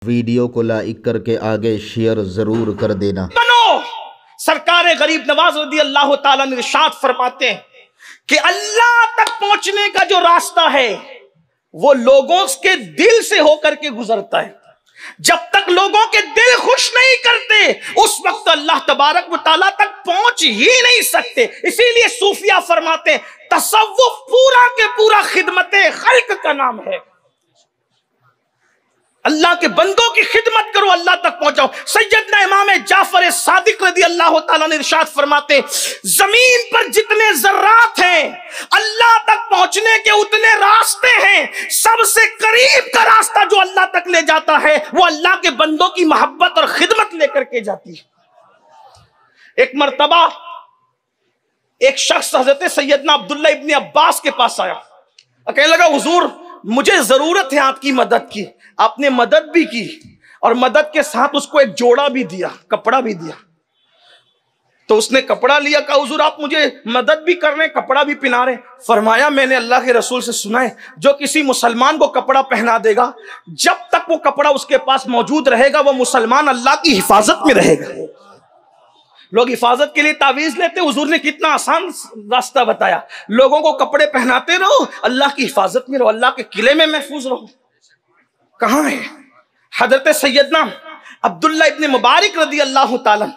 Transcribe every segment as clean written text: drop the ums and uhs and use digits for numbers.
Video को like करके आगे शेयर जरूर कर देना। बनो सरकार गरीब नवाज रदी अल्लाह ताला ने इरशाद फरमाते हैं कि अल्लाह तक पहुंचने का जो रास्ता है वो लोगों के दिल से होकर के गुजरता है। जब तक लोगों के दिल खुश नहीं करते उस वक्त अल्लाह तबारक व तआला तक पहुंच ही नहीं सकते। इसीलिए सूफिया फरमाते हैं तसव्वुफ पूरा के पूरा खिदमते खल्क का नाम है। अल्लाह के बंदों की खिदमत करो, अल्लाह तक पहुंचाओ। सैयदना इमाम जाफर सादिक रदी अल्लाह ताला ने इरशाद फरमाते जमीन पर जितने जर्रात हैं अल्लाह तक पहुंचने के उतने रास्ते हैं। सबसे करीब का रास्ता जो अल्लाह तक ले जाता है वो अल्लाह के बंदों की मोहब्बत और खिदमत लेकर के जाती है। एक मर्तबा एक शख्स हजरत सैयदना अब्दुल्ला इब्न अब्बास के पास आया, कहने लगा हुजूर मुझे जरूरत है आपकी मदद की। आपने मदद भी की और मदद के साथ उसको एक जोड़ा भी दिया, कपड़ा भी दिया। तो उसने कपड़ा लिया, कहा हुजूर आप मुझे मदद भी कर रहे हैं, कपड़ा भी पहना रहे। फरमाया मैंने अल्लाह के रसूल से सुना है जो किसी मुसलमान को कपड़ा पहना देगा जब तक वो कपड़ा उसके पास मौजूद रहेगा वो मुसलमान अल्लाह की हिफाजत में रहेगा। लोग हिफाजत के लिए तावीज लेते, हुजूर ने कितना आसान रास्ता बताया। लोगों को कपड़े पहनाते रहो, अल्लाह की हिफाजत में रहो, अल्लाह के किले में महफूज रहो। कहां है हजरत सैयदना अब्दुल्ला इब्न मुबारक रदी अल्लाह ताला।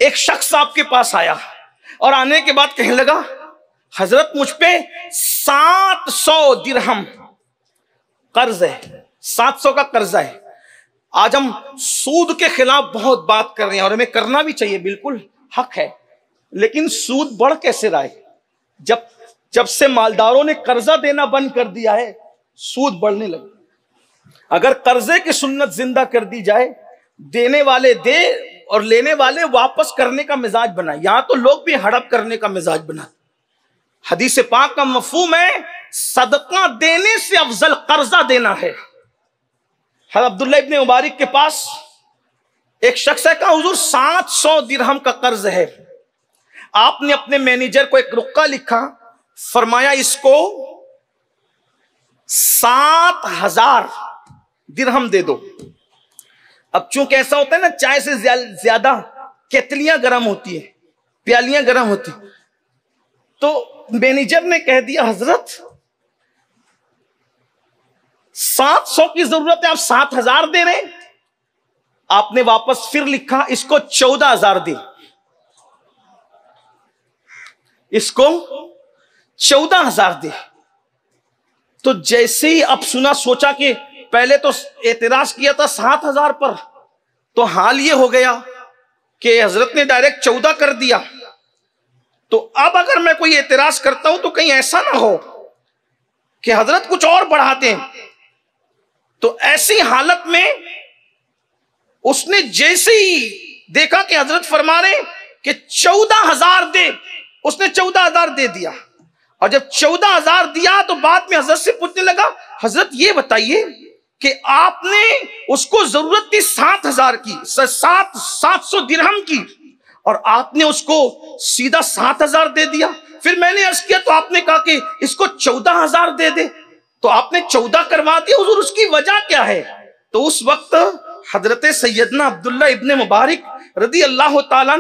एक शख्स आपके पास आया और आने के बाद कहने लगा हजरत मुझ पे 700 दिरहम कर्ज है, 700 का कर्जा है। आज हम सूद के खिलाफ बहुत बात कर रहे हैं और हमें करना भी चाहिए, बिल्कुल हक है, लेकिन सूद बढ़ कैसे रहा है? जब से मालदारों ने कर्जा देना बंद कर दिया है सूद बढ़ने लगा। अगर कर्जे की सुन्नत जिंदा कर दी जाए, देने वाले दे और लेने वाले वापस करने का मिजाज बनाए। यहां तो लोग भी हड़प करने का मिजाज बना। हदीस पाक का मफहूम है सदका देने से अफजल कर्जा देना है। अब्दुल्ला इब्न मुबारक के पास एक शख्स है, कहा हुजूर 700 दिरहम का कर्ज है। आपने अपने मैनेजर को एक रुक्का लिखा, फरमाया इसको 7000 दिरहम दे दो। अब चूंकि ऐसा होता है ना चाय से ज्यादा केतलियां गर्म होती है, प्यालियां गर्म होती, तो मैनेजर ने कह दिया हजरत 700 की जरूरत है, आप 7000 दे रहे। आपने वापस फिर लिखा इसको 14000 दे, इसको 14000 दे। तो जैसे ही अब सुना, सोचा कि पहले तो एतराज किया था 7000 पर, तो हाल ये हो गया कि हजरत ने डायरेक्ट 14 कर दिया। तो अब अगर मैं कोई एतराज करता हूं तो कहीं ऐसा ना हो कि हजरत कुछ और बढ़ाते हैं। तो ऐसी हालत में उसने जैसे ही देखा कि हजरत फरमा रहे कि 14000 दे, उसने 14000 दे दिया। और जब 14000 दिया तो बाद में हजरत से पूछने लगा हजरत ये बताइए कि आपने उसको जरूरत थी 7000 की, 700 दिरहम की, और आपने उसको सीधा 7000 दे दिया। फिर मैंने अर्ज किया तो आपने कहा कि इसको 14000 दे दे, तो आपने 14 करवा दिया हुजूर, उसकी वजह क्या है? तो उस वक्त हजरत सैयदना अब्दुल्ला इब्न मुबारक रदी अल्लाह ताला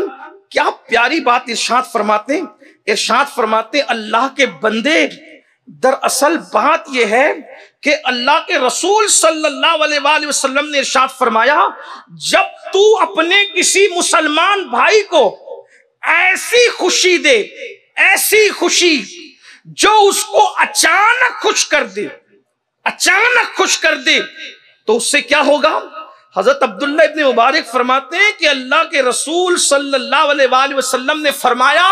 क्या प्यारी बात इरशाद फरमाते अल्लाह के बंदे, दरअसल बात यह है कि अल्लाह के रसूल सल्लल्लाहु अलैहि वसल्लम ने इरशाद फरमाया जब तू अपने किसी मुसलमान भाई को ऐसी खुशी दे, ऐसी खुशी जो उसको अचानक खुश कर दे, अचानक खुश कर दे, तो उससे क्या होगा? हजरत अब्दुल्ला इब्न मुबारक फरमाते हैं कि अल्लाह के रसूल सल्लल्लाहु अलैहि वसल्लम ने फरमाया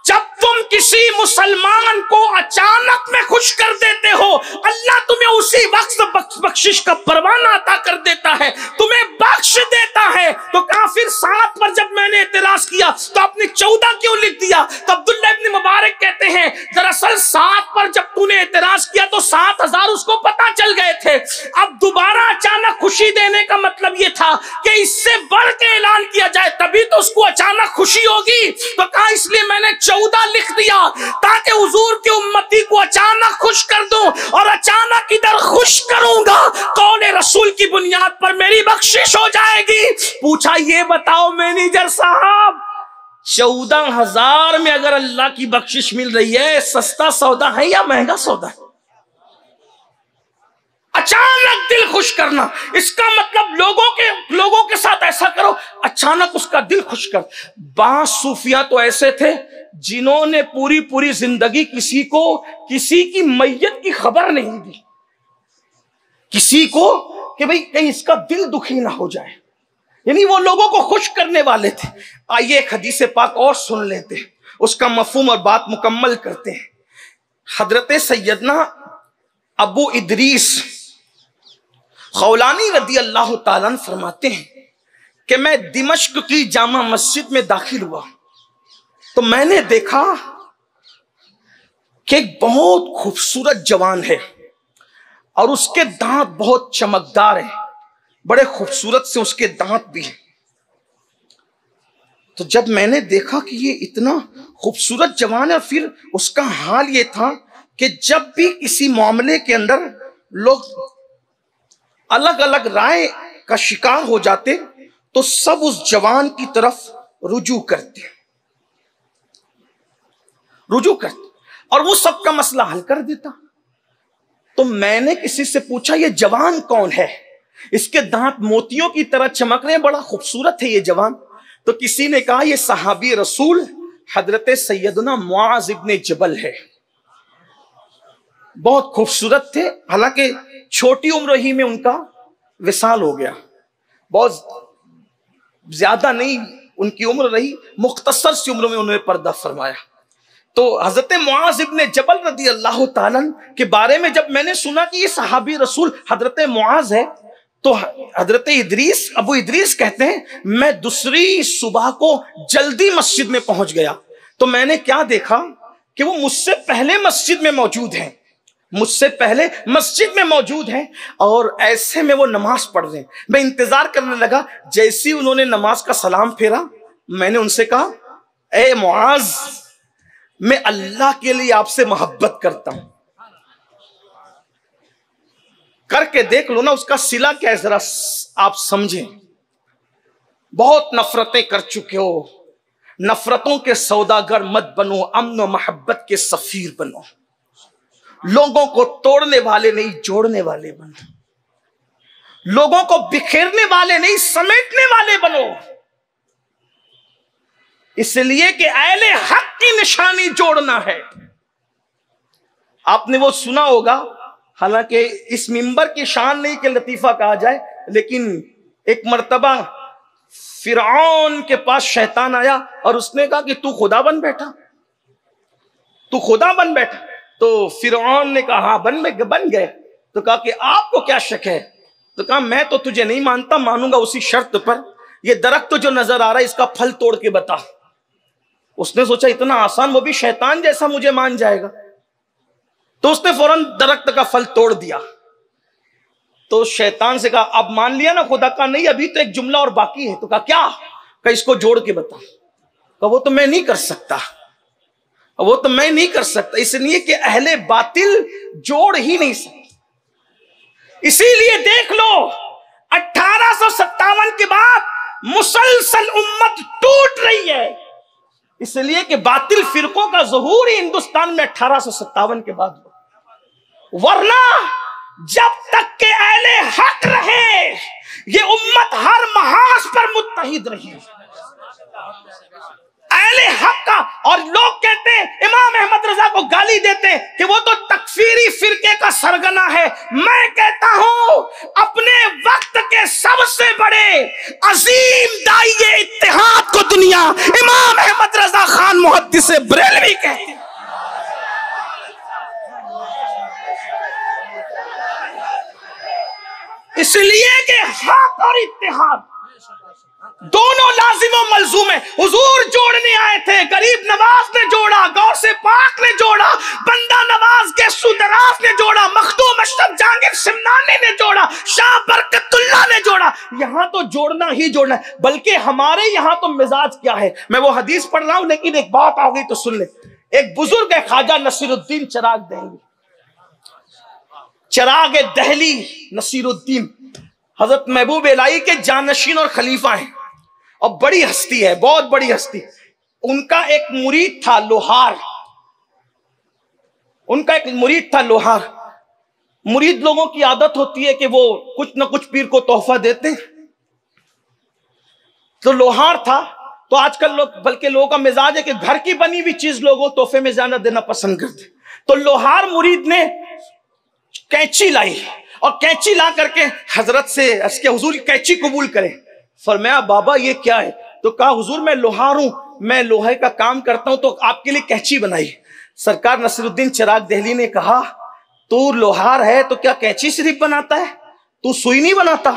जब तुम किसी मुसलमान को अचानक में खुश कर देते हो अल्लाह तुम्हें उसी वक्त बख्शिश का परवाना अता कर देता है, तुम्हें बख्श देता है। तो कहा फिर 7 पर जब मैंने एतराज किया तो आपने 14 क्यों लिख दिया? तो अब्दुल्ला इब्न मुबारक कहते हैं दरअसल 7 पर जब तूने एतराज किया तो 7000 उसको पता चल गए थे। अब दोबारा अचानक खुश खुशी देने का मतलब ये था कि इससे बढ़ के ऐलान किया जाए, तभी तो उसको अचानक खुशी होगी। तो कहा इसलिए मैंने 14 लिख दिया ताकि हुजूर की उम्मती को अचानक खुश कर दूं, और अचानक इधर खुश करूंगा कौले रसूल की बुनियाद पर मेरी बख्शिश हो जाएगी। पूछा ये बताओ मैनेजर साहब, 14,000 में अगर अल्लाह की बख्शिश मिल रही है, सस्ता सौदा है या महंगा सौदा है? अचानक दिल खुश करना, इसका मतलब लोगों के साथ ऐसा करो अचानक उसका दिल खुश कर। बास सूफिया तो ऐसे थे जिन्होंने पूरी जिंदगी किसी की मैयत की खबर नहीं दी, किसी को कि भाई कहीं इसका दिल दुखी ना हो जाए, यानी वो लोगों को खुश करने वाले थे। आइए एक हदीस पाक और सुन लेते हैं, उसका मफहूम और बात मुकम्मल करते हैं। हजरत सैयदना अबू इदरीस खौलानी रदी अल्लाह ताला अन्हु फरमाते हैं कि मैं दिमश्क की जामा मस्जिद में दाखिल हुआ तो मैंने देखा कि एक बहुत खूबसूरत जवान है और उसके दांत बहुत चमकदार हैं, बड़े खूबसूरत से उसके दांत भी हैं। तो जब मैंने देखा कि ये इतना खूबसूरत जवान है, और फिर उसका हाल ये था कि जब भी किसी मामले के अंदर लोग अलग अलग राय का शिकार हो जाते तो सब उस जवान की तरफ रुजू करते और वो सबका मसला हल कर देता। तो मैंने किसी से पूछा ये जवान कौन है, इसके दांत मोतियों की तरह चमक रहे हैं, बड़ा खूबसूरत है ये जवान। तो किसी ने कहा ये सहाबी रसूल हजरत सैयदना मुआज इब्ने जबल है, बहुत खूबसूरत थे, हालांकि छोटी उम्र ही में उनका विसाल हो गया, बहुत ज्यादा नहीं उनकी उम्र रही, मुख्तसर सी उम्र में उन्होंने पर्दा फरमाया। तो हजरत मुआज इब्ने जबल रदी अल्लाह ताला के बारे में जब मैंने सुना कि ये सहाबी रसूल हजरत मुआज है, तो हजरत अबू इदरीस कहते हैं मैं दूसरी सुबह को जल्दी मस्जिद में पहुंच गया तो मैंने क्या देखा कि वो मुझसे पहले मस्जिद में मौजूद हैं और ऐसे में वो नमाज पढ़ रहे हैं। मैं इंतजार करने लगा, जैसे ही उन्होंने नमाज का सलाम फेरा मैंने उनसे कहा ए मुआज, मैं अल्लाह के लिए आपसे मोहब्बत करता हूं, करके देख लो ना उसका सिला क्या है, जरा आप समझें। बहुत नफरतें कर चुके हो, नफरतों के सौदागर मत बनो, अमन और मोहब्बत के सफीर बनो, लोगों को तोड़ने वाले नहीं जोड़ने वाले बनो, लोगों को बिखेरने वाले नहीं समेटने वाले बनो, इसलिए कि अहले हक की निशानी जोड़ना है। आपने वो सुना होगा, हालांकि इस मिंबर की शान नहीं कि लतीफा कहा जाए, लेकिन एक मर्तबा फिरौन के पास शैतान आया और उसने कहा कि तू खुदा बन बैठा। तो फिरौन ने कहा हाँ बन गए। तो कहा कि आपको क्या शक है? तो कहा मैं तो तुझे नहीं मानता, मानूंगा उसी शर्त पर ये दरख्त तो जो नजर आ रहा है इसका फल तोड़ के बता। उसने सोचा इतना आसान, वो भी शैतान जैसा मुझे मान जाएगा, तो उसने फौरन दरख्त का फल तोड़ दिया। तो शैतान से कहा अब मान लिया ना खुदा का? नहीं, अभी तो एक जुमला और बाकी है। तो कहा क्या? कहा इसको जोड़ के बता। कहा वो तो मैं नहीं कर सकता, इसलिए कि अहले बातिल जोड़ ही नहीं सकते। इसीलिए देख लो 1857 के बाद मुसलसल उम्मत टूट रही है, इसलिए कि बातिल फिरकों का ज़ुहूर ही हिंदुस्तान में 1857 के बाद हुआ। वरना जब तक के अहले हक रहे ये उम्मत हर महाज पर मुत्तहिद रही, अहले हक का। और लोग कहते हैं, इमाम अहमद रजा को गाली देते हैं कि वो तो तकफीरी फिरके का सरगना है। मैं कहता हूं अपने वक्त के सबसे बड़े अजीम दाई इत्तेहाद को दुनिया इमाम अहमद रजा खान मुहद्दिस बरेलवी कहते हैं। इसलिए कि हक और इत्तेहाद दोनों लाजिम और मलजूम है। हुजूर जोड़ने आए थे, गरीब नवाज ने जोड़ा, गौसे पाक ने जोड़ा, बंदा नवाज के सुदराज ने जोड़ा, मखदूम अशरफ जहांगीर सिमनानी ने जोड़ा, शाह बरकतुल्लाह यहां तो जोड़ना ही जोड़ना है। बल्कि हमारे यहां तो मिजाज क्या है, मैं वो हदीस पढ़ रहा हूं लेकिन एक बात आ गई तो सुन ले। एक बुजुर्ग है ख्वाजा नसीरुद्दीन चिराग दहली, चिराग दहली नसीरुद्दीन, हजरत महबूब इलाही के जानशीन और खलीफा हैं और बड़ी हस्ती है, बहुत बड़ी हस्ती। उनका एक मुरीद था लोहार, उनका एक मुरीद था लोहार। मुरीद लोगों की आदत होती है कि वो कुछ ना कुछ पीर को तोहफा देते हैं। तो लोहार था, तो आजकल लोग, बल्कि लोगों का मिजाज है कि घर की बनी हुई चीज लोगों तोहफे में ज्यादा देना पसंद करते। तो लोहार मुरीद ने कैंची लाई और कैंची ला करके हजरत से इसके हुजूर कैंची कबूल करें। फरमाया बाबा ये क्या है? तो कहा हुजूर मैं लोहार हूं, मैं लोहे का काम करता हूं, तो आपके लिए कैंची बनाई। सरकार नसीरुद्दीन चिराग दहली ने कहा तू लोहार है तो क्या कैंची सिर्फ बनाता है, तू सुई नहीं बनाता?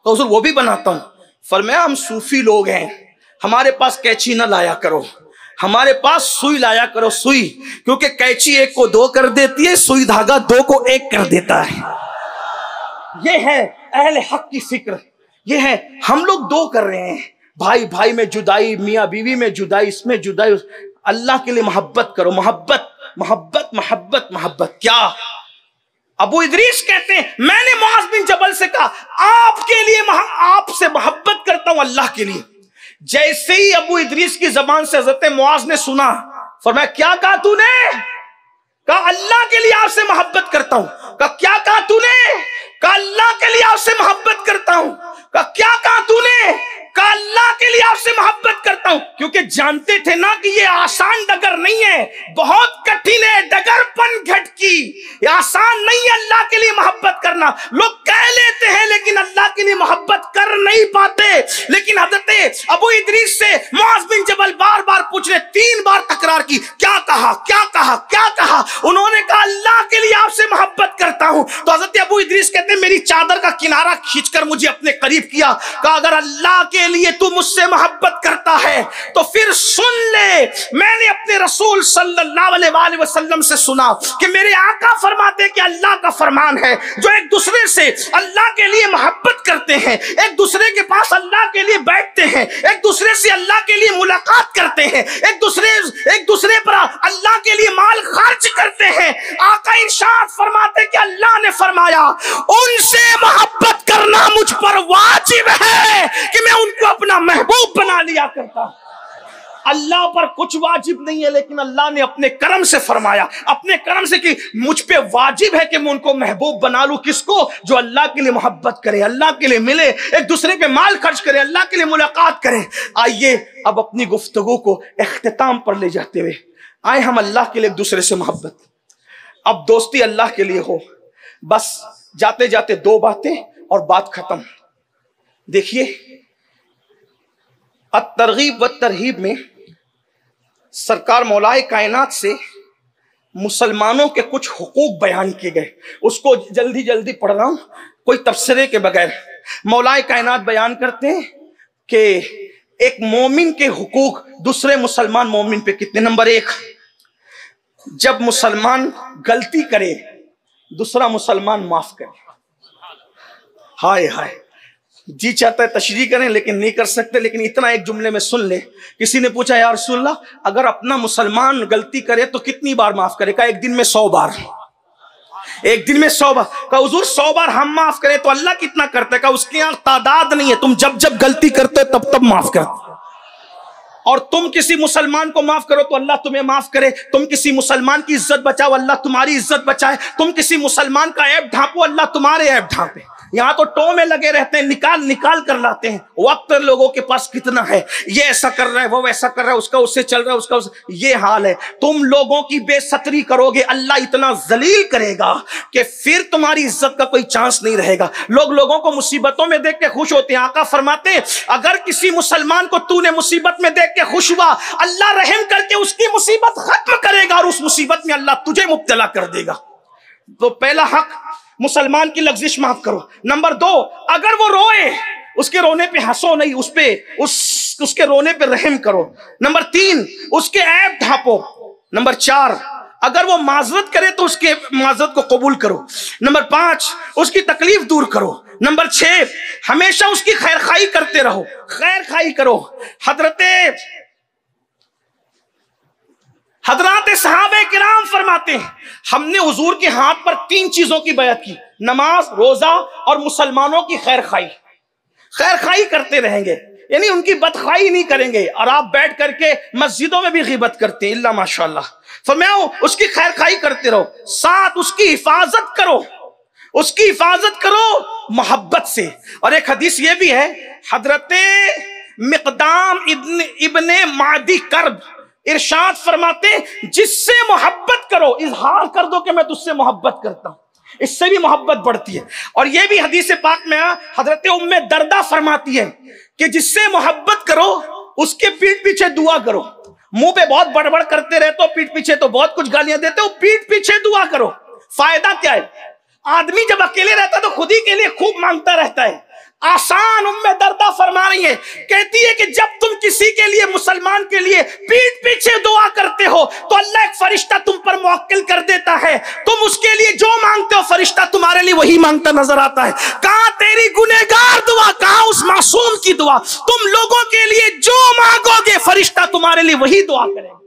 तो हुजूर वो भी बनाता हूं। फरमाया हम सूफी लोग हैं, हमारे पास कैंची ना लाया करो, हमारे पास सुई लाया करो, सुई, क्योंकि कैंची एक को दो कर देती है, सुई धागा दो को एक कर देता है। ये है अहले हक की फिक्र, ये है हम लोग दो कर रहे हैं, भाई भाई में जुदाई, मियां बीवी में जुदाई, इसमें जुदाई। अल्लाह के लिए मोहब्बत करो, मोहब्बत मोहब्बत मोहब्बत मोहब्बत। क्या अबू इदरीस कहते हैं मैंने मुआज बिन जबल से कहा आपके लिए, आपसे मोहब्बत करता हूं अल्लाह के लिए। जैसे ही अबू इदरीस की जबान से हजरत मुआज ने सुना, फरमाया क्या कहा तूने? कहा अल्लाह के लिए आपसे मोहब्बत करता हूं। कहा क्या कहा तूने? कहा अल्लाह के लिए आपसे मोहब्बत करता हूं। कहा क्या कहा तूने? कहा अल्लाह के लिए आपसे मोहब्बत करता हूं। क्योंकि जानते थे ना कि ये आसान डगर नहीं है, बहुत कठिन है, डगरपन घटकी, ये आसान नहीं है अल्लाह के लिए मोहब्बत करना। लोग कह लेते हैं लेकिन अल्लाह के लिए मोहब्बत कर नहीं पाते। लेकिन हजरत अबू इदरीस से मुआज बिन जबल बार बार पूछ रहे, 3 बार तकरार की, क्या कहा क्या कहा क्या कहा? उन्होंने कहा अल्लाह के लिए आपसे मोहब्बत करता हूं। तो हजरत अबू इदरीस कहते हैं मेरी चादर का किनारा खींचकर मुझे अपने करीब किया, कहा अगर अल्लाह के लिए तू मुझसे मोहब्बत करता है तो फिर सुन ले, मैंने अपने रसूल सल्लल्लाहु अलैहि वसल्लम से सुना कि मेरे आका फरमाते कि अल्लाह का फरमान है जो एक दूसरे से अल्लाह के लिए मोहब्बत करते हैं, एक दूसरे के पास अल्लाह के लिए बैठते हैं, एक दूसरे से अल्लाह के लिए मुलाकात करते हैं, एक दूसरे पर अल्लाह के लिए माल खर्च करते हैं। आका इरशाद फरमाते कि अल्लाह ने फरमाया उनसे मोहब्बत करना मुझ पर वाजिब है कि मैं उनको अपना महबूब बना लिया करता। अल्लाह पर कुछ वाजिब नहीं है, लेकिन अल्लाह ने अपने करम से फरमाया, अपने करम से कि मुझ पे वाजिब है कि मैं उनको महबूब बना लूं। किसको? जो अल्लाह के लिए मोहब्बत करे, अल्लाह के लिए मिले, एक दूसरे पे माल खर्च करे, अल्लाह के लिए मुलाकात करे। आइए अब अपनी गुफ्तगू को इख्तिताम पर ले जाते हुए आए हम अल्लाह के लिए एक दूसरे से मोहब्बत, अब दोस्ती अल्लाह के लिए हो। बस जाते जाते 2 बातें और बात खत्म। देखिए अत-तरगीब व तरहीब में सरकार मौलाए कायनात से मुसलमानों के कुछ हुकूक बयान किए गए, उसको जल्दी जल्दी पढ़ रहा हूं कोई तफसीरे के बगैर। मौलाए कायनात बयान करते हैं कि एक मोमिन के हुकूक दूसरे मुसलमान मोमिन पे कितने। नंबर 1, जब मुसलमान गलती करे दूसरा मुसलमान माफ करे। हाय हाय, जी चाहता है तशरीह करें लेकिन नहीं कर सकते, लेकिन इतना एक जुमले में सुन ले। किसी ने पूछा या रसूलल्लाह अगर अपना मुसलमान गलती करे तो कितनी बार माफ करे? कहा 1 दिन में 100 बार। 1 दिन में 100 बार। कहा हुजूर 100 बार हम माफ करें तो अल्लाह कितना करता है? कहा उसके यहाँ तादाद नहीं है, तुम जब जब गलती करते हो तब तब माफ करते। और तुम किसी मुसलमान को माफ करो तो अल्लाह तुम्हें माफ करे, तुम किसी मुसलमान की इज्जत बचाओ अल्लाह तुम्हारी इज्जत बचाए, तुम किसी मुसलमान का ऐब ढांपो अल्लाह तुम्हारे ऐब ढांपे। यहाँ तो टो में लगे रहते हैं, निकाल निकाल कर लाते हैं। वक्त लोगों के पास कितना है, ये ऐसा कर रहा है, वो वैसा कर रहा है, उसका उससे चल रहा है, उसका ये हाल है। तुम लोगों की बेसतरी करोगे अल्लाह इतना जलील करेगा कि फिर तुम्हारी इज्जत का कोई चांस नहीं रहेगा। लोग लोगों को मुसीबतों में देख के खुश होते हैं। आका फरमाते हैं अगर किसी मुसलमान को तूने मुसीबत में देख के खुश हुआ, अल्लाह रहम करके उसकी मुसीबत खत्म करेगा और उस मुसीबत में अल्लाह तुझे मुब्तला कर देगा। तो पहला हक मुसलमान की लफ्जिश माफ करो। नंबर 2, अगर वो रोए उसके रोने पे हंसो नहीं, उसके रोने पे रहम करो। नंबर 3, उसके ऐब ढांपो। नंबर 4, अगर वो माजरत करे तो उसके माजरत को कबूल करो। नंबर 5, उसकी तकलीफ दूर करो। नंबर 6, हमेशा उसकी खैर खाई करते रहो, खैर खाई करो। हजरात सहाबे किराम फरमाते हैं, हमने हुजूर के हाथ पर 3 चीजों की बैत की, नमाज, रोजा और मुसलमानों की खैर खाई करते रहेंगे, यानी उनकी बदखाई नहीं करेंगे। और आप बैठ करके मस्जिदों में भी गिबत करते हैं, इल्ला माशाअल्लाह। फरमाया उसकी खैर खाई करते रहो, साथ उसकी हिफाजत करो मोहब्बत से। और एक हदीस ये भी है, हजरते मिकदाम इब्ने मादी कर्ब इरशाद फरमाते, जिससे मोहब्बत करो, इजहार कर दो कि मैं तुझसे मोहब्बत करता हूं, इससे भी मोहब्बत बढ़ती है। और यह भी हदीस पाक में हजरत उम्मे दर्दा फरमाती है कि जिससे मोहब्बत करो उसके पीठ पीछे दुआ करो। मुंह पे बहुत बड़बड़ करते रहते हो, पीठ पीछे तो बहुत कुछ गालियां देते हो, पीठ पीछे दुआ करो। फायदा क्या है? आदमी जब अकेले रहता है तो खुद ही के लिए खूब मांगता रहता है। आसान उम्मे दर्दा फरमा रही है, कहती है कि जब तुम किसी के लिए, मुसलमान के लिए पीठ पीछे दुआ करते हो तो अल्लाह एक फरिश्ता तुम पर मुवक्किल कर देता है। तुम उसके लिए जो मांगते हो फरिश्ता तुम्हारे लिए वही मांगता नजर आता है। कहां तेरी गुनहगार दुआ, कहां उस मासूम की दुआ। तुम लोगों के लिए जो मांगोगे फरिश्ता तुम्हारे लिए वही दुआ करेगा।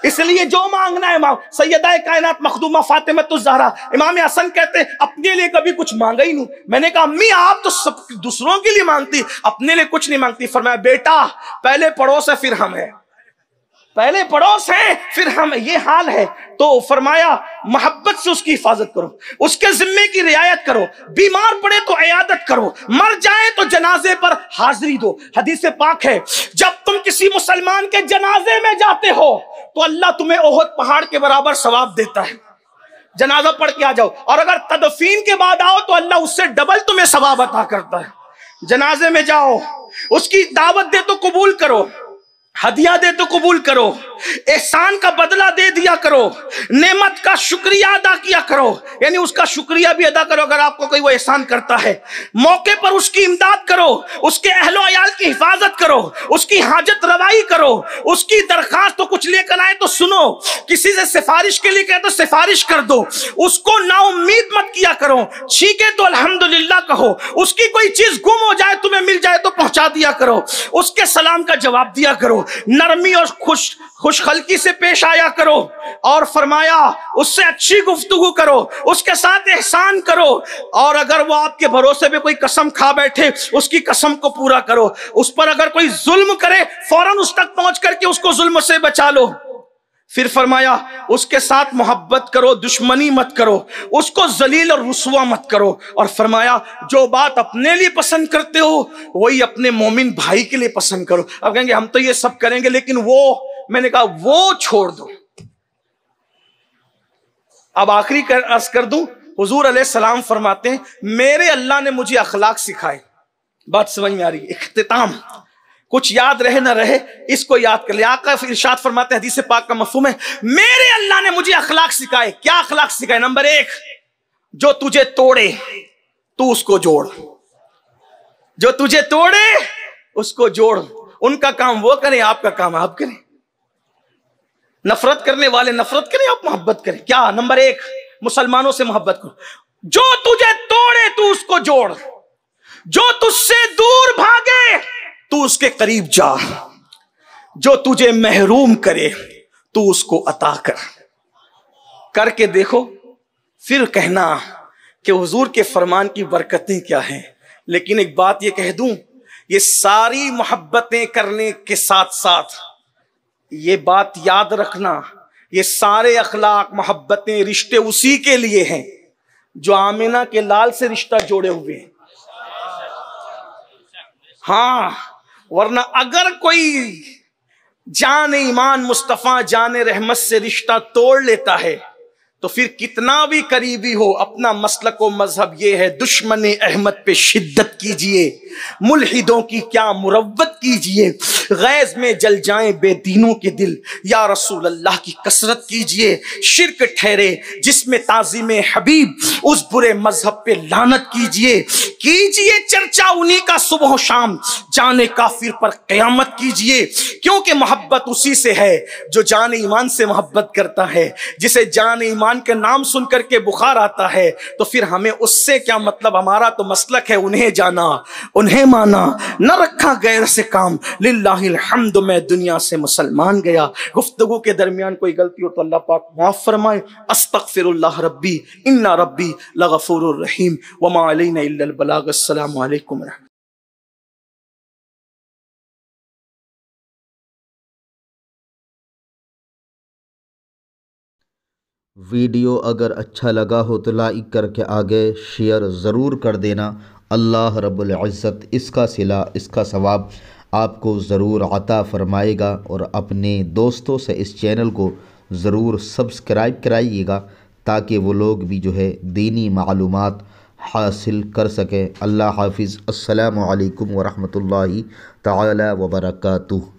इसलिए जो मांगना है मांग। सैयदा कायनात मखदूमा फातिमा ज़हरा इमाम हसन कहते हैं, अपने लिए कभी कुछ मांगा ही नहीं। मैंने कहा अम्मी आप तो सब दूसरों के लिए मांगती, अपने लिए कुछ नहीं मांगती। फरमाया बेटा पहले पड़ोस है फिर हम है, पहले पड़ोस है फिर हम, ये हाल है। तो फरमाया मोहब्बत से उसकी हिफाजत करो, उसके जिम्मे की रियायत करो, बीमार पड़े तो इयादत करो, मर जाए तो जनाजे पर हाजिरी दो। हदीस पाक है, जब तुम किसी मुसलमान के जनाजे में जाते हो तो अल्लाह तुम्हें ओहद पहाड़ के बराबर सवाब देता है। जनाजा पढ़ के आ जाओ, और अगर तदफीन के बाद आओ तो अल्लाह उससे डबल तुम्हें सवाब अता करता है। जनाजे में जाओ, उसकी दावत दे तो कबूल करो, हदिया दे तो कबूल करो, एहसान का बदला दे दिया करो, नेमत का शुक्रिया अदा किया करो, यानी उसका शुक्रिया भी अदा करो अगर आपको कोई वो एहसान करता है। मौके पर उसकी इमदाद करो, उसके अहलो अयाल की हिफाजत करो, उसकी हाजत रवाई करो, उसकी दरखास्त तो कुछ लेकर आए तो सुनो, किसी से सिफारिश के लिए कहे तो सिफारिश कर दो, उसको नाउम्मीद मत किया करो, छीके तो अल्हम्दुलिल्लाह कहो, उसकी कोई चीज गुम हो जाए तुम्हें मिल जाए तो पहुंचा दिया करो, उसके सलाम का जवाब दिया करो, नरमी और खुशखल्की से पेश आया करो। और फरमाया उससे अच्छी गुफ्तगू करो, उसके साथ एहसान करो, और अगर वो आपके भरोसे पे कोई कसम खा बैठे उसकी कसम को पूरा करो। उस पर अगर कोई जुल्म करे फौरन उस तक पहुंच करके उसको जुल्म से बचा लो। फिर फरमाया उसके साथ मोहब्बत करो, दुश्मनी मत करो, उसको जलील और रुसवा मत करो। और फरमाया जो बात अपने लिए पसंद करते हो वही अपने मोमिन भाई के लिए पसंद करो। अब कहेंगे हम तो ये सब करेंगे लेकिन वो, मैंने कहा वो छोड़ दो। अब आखिरी अर्ज कर दूं, हुजूर अलैहिस्सलाम फरमाते हैं मेरे अल्लाह ने मुझे अखलाक सिखाए। बात समझ में आ रही है? इख्तिताम, कुछ याद रहे ना रहे इसको याद कर ले। आका इरशाद फरमाते हैं, हदीस पाक का मफहूम है, मेरे अल्लाह ने मुझे अखलाक सिखाए। क्या अखलाक सिखाए? नंबर 1, जो तुझे तोड़े तू उसको जोड़, जो तुझे तोड़े उसको जोड़। उनका काम वो करें, आपका काम आप करें। नफरत करने वाले नफरत करें, आप मोहब्बत करें। क्या? नंबर 1, मुसलमानों से मोहब्बत करो। जो तुझे तोड़े तू उसको जोड़, जो तुझसे दूर भागे तू उसके करीब जा, जो तुझे महरूम करे तू उसको अता कर। करके देखो, फिर कहना कि हुजूर के फरमान की बरकतें क्या हैं। लेकिन एक बात ये कह दूं, ये सारी मोहब्बतें करने के साथ साथ ये बात याद रखना, ये सारे अखलाक, मोहब्बतें, रिश्ते उसी के लिए हैं जो आमिना के लाल से रिश्ता जोड़े हुए हैं। हाँ, वरना अगर कोई जान ईमान मुस्तफा जान रहमत से रिश्ता तोड़ लेता है तो फिर कितना भी करीबी हो, अपना मसलक व मजहब ये है, दुश्मन अहमद पे शिद्दत कीजिए, मुल्हिदों की क्या मुरव्वत कीजिए। गैज में जल जाएं बेदीनों के दिल। या रसूल अल्लाह की कसरत कीजिए, शिरक ठहरे जिसमें ताज़ीम हबीब, उस बुरे मजहब पे लानत कीजिए। कीजिए चर्चा उन्हीं का सुबह शाम, जाने काफिर पर कयामत कीजिए। क्योंकि मोहब्बत उसी से है जो जान ईमान से मोहब्बत करता है। जिसे जान ईमान के नाम सुन करके बुखार आता है तो फिर हमें उससे क्या मतलब। हमारा तो मसलक है उन्हें जाना, उन्हें माना, न रखा गैर से काम। लिल्लाहिल हम्द, मैं दुनिया से मुसलमान गया। गुफ्तगू के दरमियान कोई गलती हो तो अल्लाह पाक माफ फरमाए। अस्तगफिरुल्लाह रब्बी इन्ना रब्बी लगफूरुर रहीम वमा अलैना इल्लल बलाग। अस्सलामु अलैकुम। वीडियो अगर अच्छा लगा हो तो लाइक करके आगे शेयर ज़रूर कर देना। अल्लाह रब्बुल इज़्ज़त इसका सिला, इसका सवाब आपको ज़रूर अता फ़रमाएगा। और अपने दोस्तों से इस चैनल को ज़रूर सब्सक्राइब कराइएगा ताकि वो लोग भी जो है दीनी मालूमात हासिल कर सकें। अल्लाह हाफिज़। अस्सलामु अलैकुम व रहमतुल्लाहि तआला व बरकातुहू।